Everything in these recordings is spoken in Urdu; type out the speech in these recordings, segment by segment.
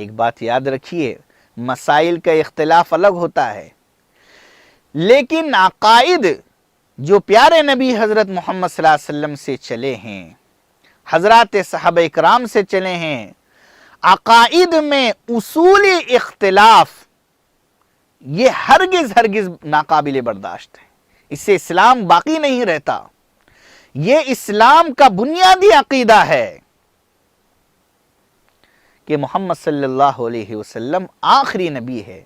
ایک بات یاد رکھیے، مسائل کا اختلاف الگ ہوتا ہے، لیکن عقائد جو پیارے نبی حضرت محمد صلی اللہ علیہ وسلم سے چلے ہیں، حضرات صحابہ اکرام سے چلے ہیں، عقائد میں اصولی اختلاف یہ ہرگز ناقابل برداشت ہے۔ اس سے اسلام باقی نہیں رہتا۔ یہ اسلام کا بنیادی عقیدہ ہے کہ محمد صلی اللہ علیہ وسلم آخری نبی ہے۔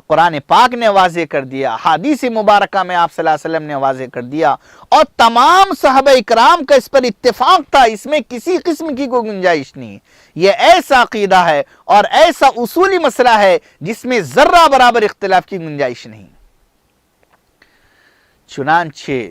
قرآن پاک نے واضح کر دیا، احادیث مبارکہ میں آپ صلی اللہ علیہ وسلم نے واضح کر دیا، اور تمام صحابہ اکرام کا اس پر اتفاق تھا، اس میں کسی قسم کی کوئی گنجائش نہیں۔ یہ ایسا عقیدہ ہے اور ایسا اصولی مسئلہ ہے جس میں ذرہ برابر اختلاف کی گنجائش نہیں۔ چنانچہ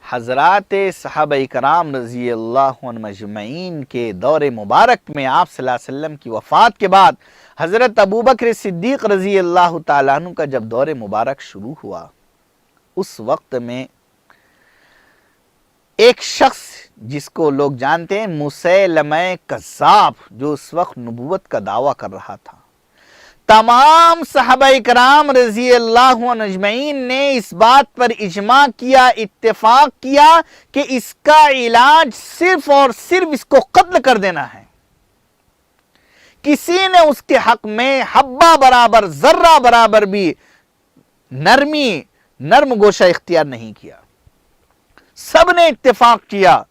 حضرات صحابہ اکرام رضی اللہ عنہم اجمعین کے دور مبارک میں آپ صلی اللہ علیہ وسلم کی وفات کے بعد حضرت ابوبکر صدیق رضی اللہ تعالیٰ عنہ کا جب دور مبارک شروع ہوا، اس وقت میں ایک شخص جس کو لوگ جانتے ہیں مسیلمہ کذاب، جو اس وقت نبوت کا دعویٰ کر رہا تھا، تمام صحابہ اکرام رضی اللہ عنہ اجمعین نے اس بات پر اجماع کیا، اتفاق کیا کہ اس کا علاج صرف اور صرف اس کو قتل کر دینا ہے۔ کسی نے اس کے حق میں حبہ برابر، ذرہ برابر بھی نرم گوشہ اختیار نہیں کیا۔ سب نے اتفاق کیا،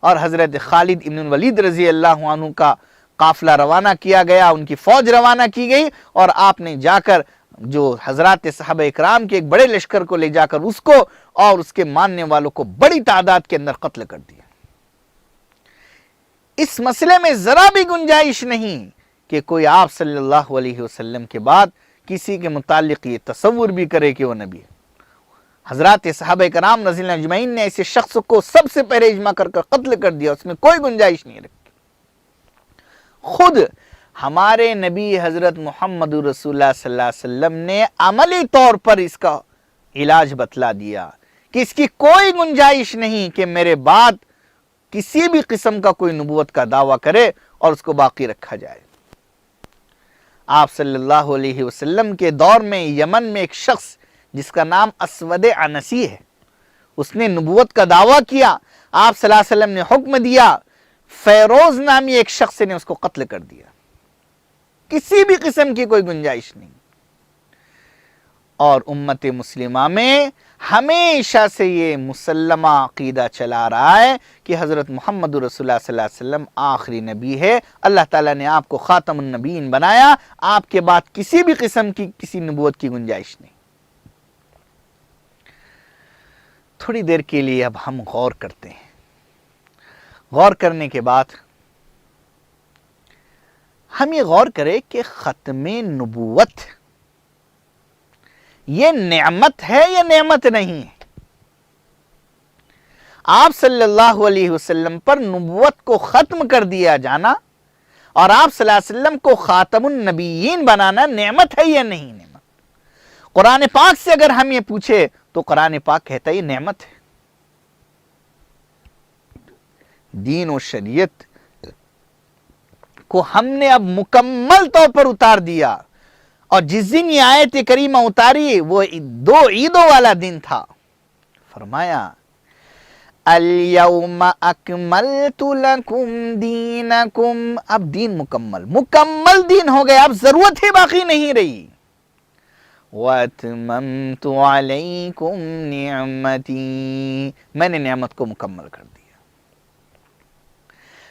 اور حضرت خالد ابن الولید رضی اللہ عنہ کا قافلہ روانہ کیا گیا، ان کی فوج روانہ کی گئی، اور آپ نے جا کر جو حضرات صحابہ اکرام کے ایک بڑے لشکر کو لے جا کر اس کو اور اس کے ماننے والوں کو بڑی تعداد کے اندر قتل کر دیا۔ اس مسئلے میں ذرا بھی گنجائش نہیں کہ کوئی آپ صلی اللہ علیہ وسلم کے بعد کسی کے متعلق یہ تصور بھی کرے کہ وہ نبی ہے۔ حضرات صحابہ کرام رضی اللہ اجمعین نے ایسے شخص کو سب سے پہلے اجماع کر قتل کر دیا، اس میں کوئی گنجائش نہیں رکھی۔ خود ہمارے نبی حضرت محمد رسول اللہ صلی اللہ علیہ وسلم نے عملی طور پر اس کا علاج بتلا دیا کہ اس کی کوئی گنجائش نہیں کہ میرے بعد کسی بھی قسم کا کوئی نبوت کا دعویٰ کرے اور اس کو باقی رکھا جائے۔ آپ صلی اللہ علیہ وسلم کے دور میں یمن میں ایک شخص جس کا نام اسود عنسی ہے، اس نے نبوت کا دعویٰ کیا، آپ صلی اللہ علیہ وسلم نے حکم دیا، فیروز نامی ایک شخص نے اس کو قتل کر دیا۔ کسی بھی قسم کی کوئی گنجائش نہیں۔ اور امت مسلمہ میں ہمیشہ سے یہ مسلمہ عقیدہ چلا رہا ہے کہ حضرت محمد رسول اللہ صلی اللہ علیہ وسلم آخری نبی ہے، اللہ تعالیٰ نے آپ کو خاتم النبیین بنایا، آپ کے بعد کسی بھی قسم کی کسی نبوت کی گنجائش نہیں۔ تھوڑی دیر کے لیے اب ہم غور کرتے ہیں۔ غور کرنے کے بعد ہم یہ غور کریں کہ ختم نبوت یہ نعمت ہے یا نعمت نہیں ہے؟ آپ صلی اللہ علیہ وسلم پر نبوت کو ختم کر دیا جانا اور آپ صلی اللہ علیہ وسلم کو خاتم النبیین بنانا نعمت ہے یا نہیں نعمت؟ قرآن پاک سے اگر ہم یہ پوچھے تو قرآن پاک کہتا ہے یہ نعمت ہے۔ دین و شریعت کو ہم نے اب مکمل طور پر اتار دیا، اور جس دن یہ آیت کریمہ اتاری وہ 2 عیدوں والا دن تھا۔ فرمایا الیوم اکملت لکم دینکم، اب دین مکمل دین ہو گیا، اب ضرورت ہی باقی نہیں رہی۔ وَأَتْمَمْتُ عَلَيْكُمْ نِعْمَتِي، میں نے نعمت کو مکمل کر دیا۔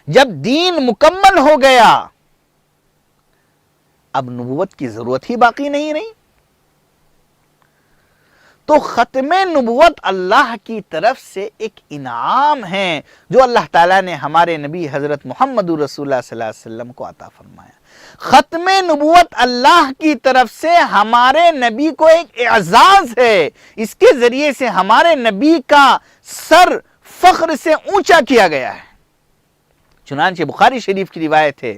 جب دین مکمل ہو گیا اب نبوت کی ضرورت ہی باقی نہیں رہی۔ تو ختم نبوت اللہ کی طرف سے ایک انعام ہے جو اللہ تعالیٰ نے ہمارے نبی حضرت محمد رسول اللہ صلی اللہ علیہ وسلم کو عطا فرمایا۔ ختم نبوت اللہ کی طرف سے ہمارے نبی کو ایک اعزاز ہے، اس کے ذریعے سے ہمارے نبی کا سر فخر سے اونچا کیا گیا ہے۔ چنانچہ بخاری شریف کی روایت ہے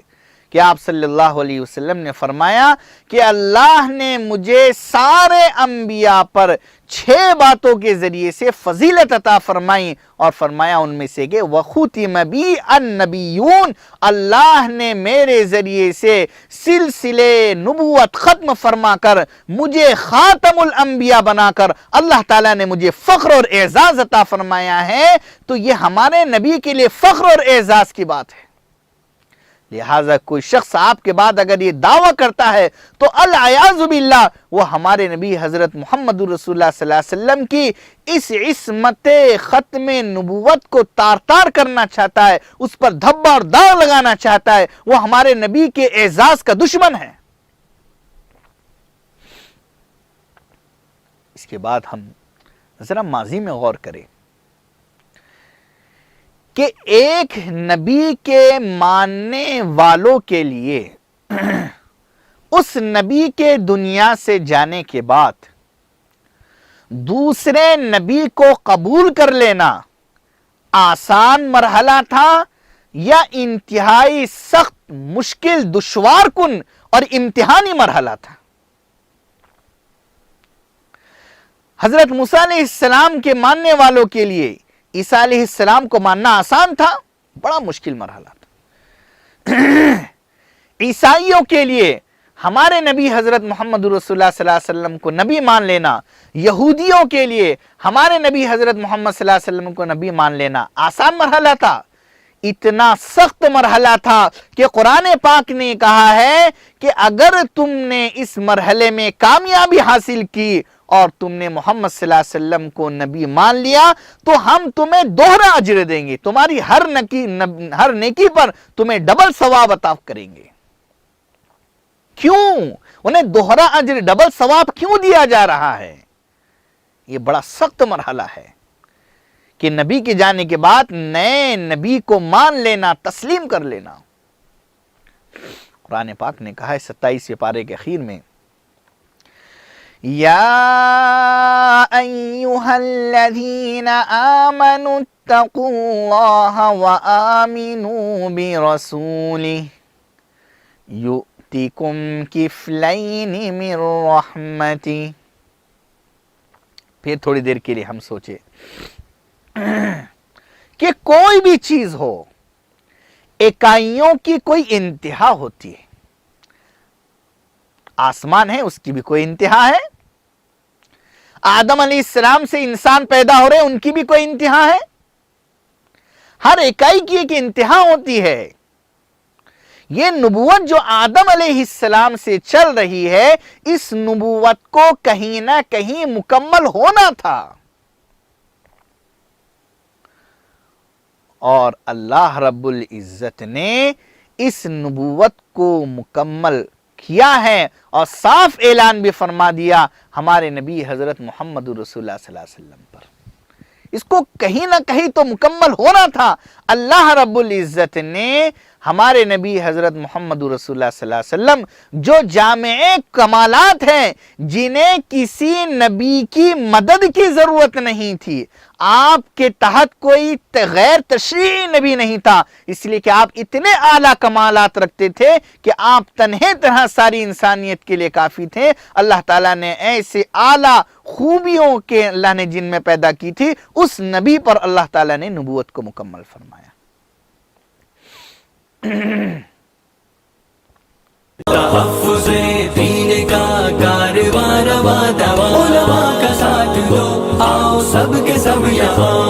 کہ آپ صلی اللہ علیہ وسلم نے فرمایا کہ اللہ نے مجھے سارے انبیاء پر 6 باتوں کے ذریعے سے فضیلت عطا فرمائی، اور فرمایا ان میں سے کہ وَخُتِمَ بِي النَّبِيُّونَ، اللہ نے میرے ذریعے سے سلسلے نبوت ختم فرما کر مجھے خاتم الانبیاء بنا کر اللہ تعالیٰ نے مجھے فخر اور اعزاز عطا فرمایا ہے۔ تو یہ ہمارے نبی کے لیے فخر اور اعزاز کی بات ہے۔ لہٰذا کوئی شخص آپ کے بعد اگر یہ دعویٰ کرتا ہے تو العیاذ باللہ وہ ہمارے نبی حضرت محمد رسول اللہ صلی اللہ علیہ وسلم کی اس عصمت ختم نبوت کو تار تار کرنا چاہتا ہے، اس پر دھبا اور داغ لگانا چاہتا ہے، وہ ہمارے نبی کے اعزاز کا دشمن ہے۔ اس کے بعد ہم ذرا ماضی میں غور کریں کہ ایک نبی کے ماننے والوں کے لیے اس نبی کے دنیا سے جانے کے بعد دوسرے نبی کو قبول کر لینا آسان مرحلہ تھا یا انتہائی سخت، مشکل، دشوار کن اور امتحانی مرحلہ تھا؟ حضرت موسیٰ علیہ السلام کے ماننے والوں کے لیے عیسیٰ علیہ السلام کو ماننا آسان تھا؟ بڑا مشکل مرحلہ تھا۔ عیسائیوں کے لیے ہمارے نبی حضرت محمد رسول اللہ صلی اللہ علیہ وسلم کو نبی مان لینا، یہودیوں کے لیے ہمارے نبی حضرت محمد صلی اللہ علیہ وسلم کو نبی مان لینا آسان مرحلہ تھا؟ اتنا سخت مرحلہ تھا کہ قرآن پاک نے کہا ہے کہ اگر تم نے اس مرحلے میں کامیابی حاصل کی اور تم نے محمد صلی اللہ علیہ وسلم کو نبی مان لیا تو ہم تمہیں دوہرا اجر دیں گے، تمہاری ہر نیکی پر تمہیں ڈبل ثواب عطا کریں گے۔ کیوں انہیں دوہرا اجر، ڈبل ثواب کیوں دیا جا رہا ہے؟ یہ بڑا سخت مرحلہ ہے کہ نبی کے جانے کے بعد نئے نبی کو مان لینا، تسلیم کر لینا۔ قرآن پاک نے کہا ہے 27ویں پارے کے اخیر میں، یا ایہا الذین آمنوا اتقوا اللہ وآمنوا برسولہ یؤتکم کفلین من رحمتہ۔ پھر تھوڑی دیر کے لیے ہم سوچے کہ کوئی بھی چیز ہو، اکائیوں کی کوئی انتہا ہوتی ہے۔ آسمان ہے، اس کی بھی کوئی انتہا ہے۔ آدم علیہ السلام سے انسان پیدا ہو رہے، ان کی بھی کوئی انتہا ہے۔ ہر اکائی کی ایک انتہا ہوتی ہے۔ یہ نبوت جو آدم علیہ السلام سے چل رہی ہے، اس نبوت کو کہیں نہ کہیں مکمل ہونا تھا، اور اللہ رب العزت نے اس نبوت کو مکمل کیا ہے اور صاف اعلان بھی فرما دیا ہمارے نبی حضرت محمد رسول اللہ صلی اللہ علیہ وسلم پر۔ اس کو کہیں نہ کہیں تو مکمل ہونا تھا۔ اللہ رب العزت نے ہمارے نبی حضرت محمد رسول اللہ صلی اللہ علیہ وسلم جو جامع کمالات ہیں، جنہیں کسی نبی کی مدد کی ضرورت نہیں تھی، آپ کے تحت کوئی غیر تشریعی نبی نہیں تھا، اس لیے کہ آپ اتنے اعلیٰ کمالات رکھتے تھے کہ آپ تنہے تنہا ساری انسانیت کے لیے کافی تھے۔ اللہ تعالیٰ نے ایسے اعلیٰ خوبیوں کے اللہ نے جن میں پیدا کی تھی، اس نبی پر اللہ تعالیٰ نے نبوت کو مکمل فرمایا۔ تحفظ دین کا کارواں رواں، علماء کا ساتھ دو، آؤ سب کے سب یہاں۔